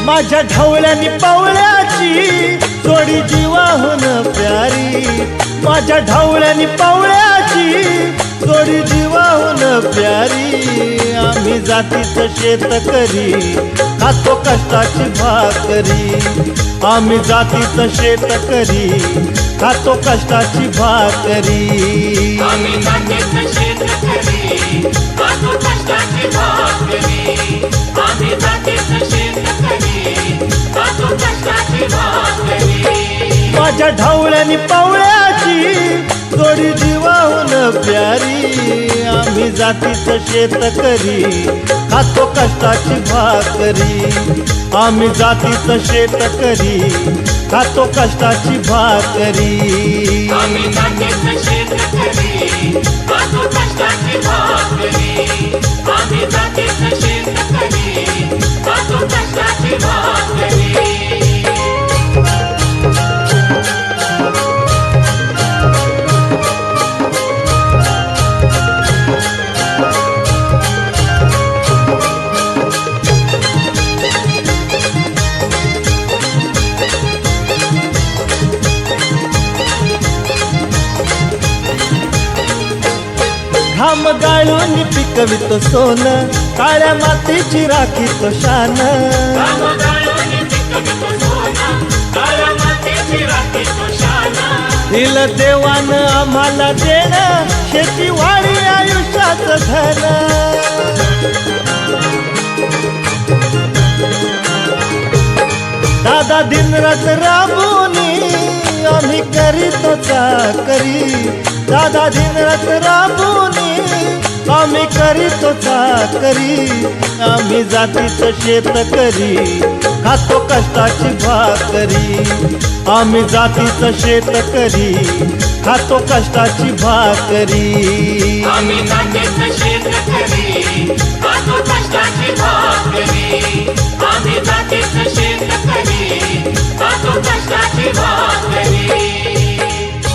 माझ्या ढवळ्यानी पवळ्याची जोडी जीवाहून प्यारी, माझ्या ढवळ्यानी पवळ्याची जोडी जीवाहून प्यारी। आम्ही जातीचं शेतकरी खातो कष्टाची भाकरी, आम्ही जातीचं शेतकरी खातो कष्टाची भाकरी। आम्ही जातीचं शेतकरी खातो कष्टाची भाकरी, आम्ही जातीचं शेतकरी खातो कष्टाची भाकरी। माझ्या ढवळ्यानी पवळ्याची जोडी जीवाहून प्यारी, आम्ही जातीचं शेतकरी खातो कष्टाची भाकरी, आम्ही जातीचं शेतकरी खातो कष्टाची भाकरी। आम्ही जातीचं शेतकरी खातो कष्टाची भाकरी, आम्ही जातीचं शेतकरी खातो कष्टाची भाकरी। घाम गाळून पिकवितो सोनं, काळ्या मातीची राखीतो शान। घाम गाळून पिकवितो सोनं, काळ्या मातीची राखीतो शान। दिलं देवानं आम्हाला देणं, शेती वाढी आयुष्याचं धन। दादा दिनरात राबूनी आम्ही करीतो चाकरी, दादा दिनरात राबूनी आम्ही करीतो चाकरी। आम्ही जातीचं शेतकरी खातो कष्टाची भाकरी, आम्ही जातीचं शेतकरी खातो कष्टाची भाकरी। आम्ही जातीचं शेतकरी खातो कष्टाची भाकरी, आम्ही जातीचं शेतकरी खातो कष्टाची भाकरी।